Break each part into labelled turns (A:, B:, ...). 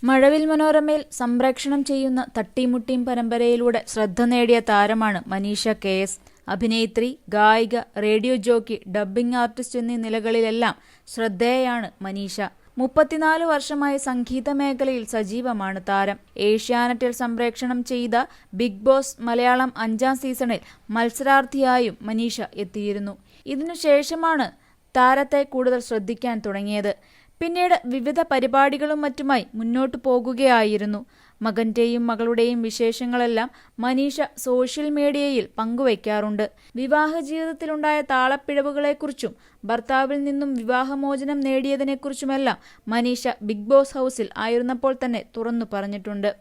A: മഴവിൽ മനോരമയിൽ സംപ്രേക്ഷണം ചെയ്യുന്ന തട്ടിമുട്ടിയും പരമ്പരയിലൂടെ ശ്രദ്ധ നേടിയ താരമാണ് മനീഷ KS. അഭിനേത്രി, ഗായിക, റേഡിയോ ജോക്കി, ഡബ്ബിംഗ് ആർട്ടിസ്റ്റ് എന്നീ നിലകളിലെല്ലാം ശ്രദ്ധേയയാണ് മനീഷ. 34 വർഷമായി സംഗീത മേഖലയിൽ സജീവമാണ് താരം. ഏഷ്യാനെറ്റിൽ സംപ്രേക്ഷണം ചെയ്ത ബിഗ് ബോസ് മലയാളം 5ാം സീസണിൽ മത്സരാർത്ഥിയായും മനീഷ എത്തിയിരുന്നു. ഇതിനുശേഷമാണ് താരത്തെ കൂടുതൽ ശ്രദ്ധിക്കാൻ തുടങ്ങിയത്. പിന്നീട് വിവിധ പരിപാടികളും മറ്റുമായി മുന്നോട്ടു പോകുകയായിരുന്നു. മകന്റെയും മകളുടെയും വിശേഷങ്ങളെല്ലാം മനീഷ സോഷ്യൽ മീഡിയയിൽ പങ്കുവയ്ക്കാറുണ്ട്. വിവാഹ ജീവിതത്തിലുണ്ടായ താളപ്പിഴവുകളെക്കുറിച്ചും ഭർത്താവിൽ നിന്നും വിവാഹമോചനം നേടിയതിനെക്കുറിച്ചുമെല്ലാം മനീഷ ബിഗ് ബോസ് ഹൗസിൽ ആയിരുന്നപ്പോൾ തന്നെ തുറന്നു പറഞ്ഞിട്ടുണ്ട്.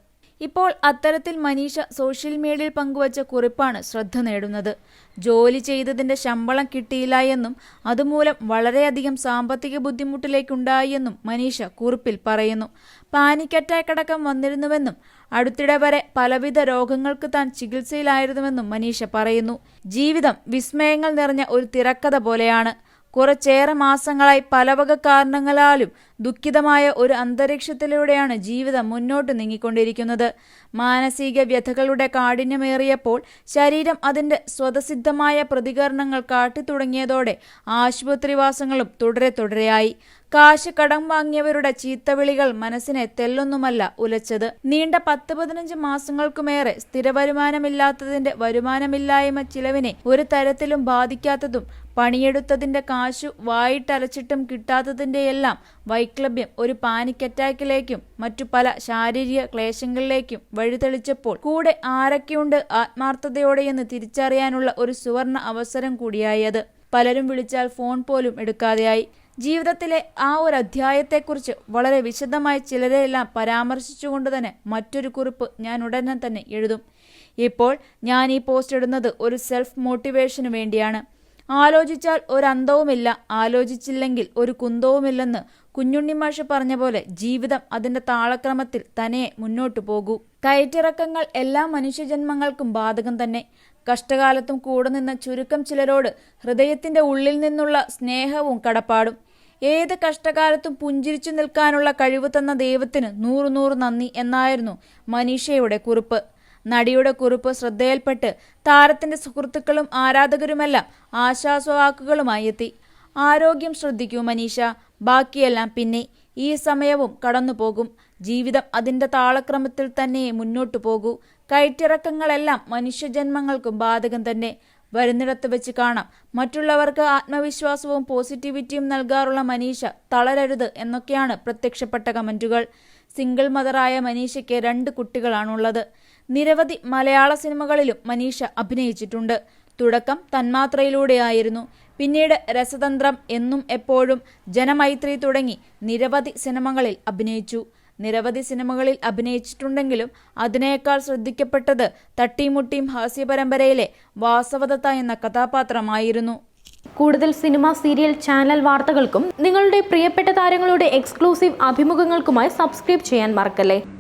A: ഇപ്പോൾ അത്തരത്തിൽ മനീഷ സോഷ്യൽ മീഡിയയിൽ പങ്കുവച്ച കുറിപ്പാണ് ശ്രദ്ധ നേടുന്നത്. ജോലി ചെയ്തതിന്റെ ശമ്പളം കിട്ടിയില്ല എന്നും അതുമൂലം വളരെയധികം സാമ്പത്തിക ബുദ്ധിമുട്ടിലേക്കുണ്ടായി എന്നും മനീഷ കുറിപ്പിൽ പറയുന്നു. പാനിക് അറ്റാക്ക് അടക്കം വന്നിരുന്നുവെന്നും അടുത്തിടെ വരെ പലവിധ രോഗങ്ങൾക്ക് താൻ ചികിത്സയിലായിരുന്നുവെന്നും മനീഷ പറയുന്നു. ജീവിതം വിസ്മയങ്ങൾ നിറഞ്ഞ ഒരു തിരക്കഥ പോലെയാണ്. കുറച്ചേറെ മാസങ്ങളായി പലവക കാരണങ്ങളാലും ദുഃഖിതമായ ഒരു അന്തരീക്ഷത്തിലൂടെയാണ് ജീവിതം മുന്നോട്ട് നീങ്ങിക്കൊണ്ടിരിക്കുന്നത്. മാനസിക വ്യഥകളുടെ കാഠിന്യമേറിയപ്പോൾ ശരീരം അതിന്റെ സ്വതസിദ്ധമായ പ്രതികരണങ്ങൾ കാട്ടിത്തുടങ്ങിയതോടെ ആശുപത്രിവാസങ്ങളും തുടരെയായി. കാശ് കടം വാങ്ങിയവരുടെ ചീത്തവിളികൾ മനസ്സിനെ തെല്ലൊന്നുമല്ല ഉലച്ചത്. നീണ്ട 10-15 മാസങ്ങൾക്കുമേറെ സ്ഥിരവരുമാനമില്ലാത്തതിന്റെ വരുമാനമില്ലായ്മ ചിലവിനെ ഒരു തരത്തിലും ബാധിക്കാത്തതും പണിയെടുത്തതിന്റെ കാശു വായിട്ടലച്ചിട്ടും കിട്ടാത്തതിന്റെയെല്ലാം വൈക്ലഭ്യം ഒരു പാനിക് അറ്റാക്കിലേക്കും മറ്റു പല ശാരീരിക ക്ലേശങ്ങളിലേക്കും വഴിതെളിച്ചപ്പോൾ കൂടെ ആരൊക്കെയുണ്ട് ആത്മാർത്ഥതയോടെയെന്ന് തിരിച്ചറിയാനുള്ള ഒരു സുവർണ അവസരം കൂടിയായി അത്. പലരും വിളിച്ചാൽ ഫോൺ പോലും എടുക്കാതെയായി. ജീവിതത്തിലെ ആ ഒരു അധ്യായത്തെക്കുറിച്ച് വളരെ വിശദമായി ചിലരെയെല്ലാം പരാമർശിച്ചുകൊണ്ട് തന്നെ മറ്റൊരു കുറിപ്പ് ഞാൻ ഉടനെ തന്നെ എഴുതും. ഇപ്പോൾ ഞാൻ ഈ പോസ്റ്റ് ഇടുന്നത് ഒരു സെൽഫ് മോട്ടിവേഷന് വേണ്ടിയാണ്. ആലോചിച്ചാൽ ഒരന്തവുമില്ല, ആലോചിച്ചില്ലെങ്കിൽ ഒരു കുന്തവുമില്ലെന്ന് കുഞ്ഞുണ്ണിമാഷ് പറഞ്ഞ പോലെ ജീവിതം അതിന്റെ താളക്രമത്തിൽ തനിയെ മുന്നോട്ടു പോകൂ. കയറ്റിറക്കങ്ങൾ എല്ലാ മനുഷ്യജന്മങ്ങൾക്കും ബാധകം തന്നെ. കഷ്ടകാലത്തും കൂടെ നിന്ന ചുരുക്കം ചിലരോട് ഹൃദയത്തിന്റെ ഉള്ളിൽ നിന്നുള്ള സ്നേഹവും കടപ്പാടും. ഏത് കഷ്ടകാലത്തും പുഞ്ചിരിച്ചു നിൽക്കാനുള്ള കഴിവ് തന്ന ദൈവത്തിന് 100 നന്ദി എന്നായിരുന്നു മനീഷയുടെ കുറിപ്പ്. നടിയുടെ കുറിപ്പ് ശ്രദ്ധയിൽപ്പെട്ട് താരത്തിന്റെ സുഹൃത്തുക്കളും ആരാധകരുമെല്ലാം ആശ്വാസവാക്കുകളുമായി എത്തി. ആരോഗ്യം ശ്രദ്ധിക്കൂ മനീഷ, ബാക്കിയെല്ലാം പിന്നെ. ഈ സമയവും കടന്നുപോകും. ജീവിതം അതിന്റെ താളക്രമത്തിൽ തന്നെ മുന്നോട്ടു പോകൂ. കയറ്റിറക്കങ്ങളെല്ലാം മനുഷ്യജന്മങ്ങൾക്കും ബാധകം തന്നെ. വരുന്നിടത്ത് വെച്ച് കാണാം. മറ്റുള്ളവർക്ക് ആത്മവിശ്വാസവും പോസിറ്റിവിറ്റിയും നൽകാറുള്ള മനീഷ തളരരുത് എന്നൊക്കെയാണ് പ്രത്യക്ഷപ്പെട്ട കമന്റുകൾ. സിംഗിൾ മദറായ മനീഷയ്ക്ക് 2 കുട്ടികളാണുള്ളത്. നിരവധി മലയാള സിനിമകളിലും മനീഷ അഭിനയിച്ചിട്ടുണ്ട്. തുടക്കം തന്മാത്രയിലൂടെയായിരുന്നു. പിന്നീട് രസതന്ത്രം, എന്നും എപ്പോഴും, ജനമൈത്രി തുടങ്ങി നിരവധി സിനിമകളിൽ അഭിനയിച്ചു. നിരവധി സിനിമകളിൽ അഭിനയിച്ചിട്ടുണ്ടെങ്കിലും അതിനേക്കാൾ ശ്രദ്ധിക്കപ്പെട്ടത് തട്ടിമുട്ടിയും ഹാസ്യപരമ്പരയിലെ വാസവദത്ത എന്ന കഥാപാത്രമായിരുന്നു.
B: കൂടുതൽ സിനിമ, സീരിയൽ, ചാനൽ വാർത്തകൾക്കും നിങ്ങളുടെ പ്രിയപ്പെട്ട താരങ്ങളുടെ എക്സ്ക്ലൂസീവ് അഭിമുഖങ്ങൾക്കുമായി സബ്സ്ക്രൈബ് ചെയ്യാൻ മറക്കല്ലേ.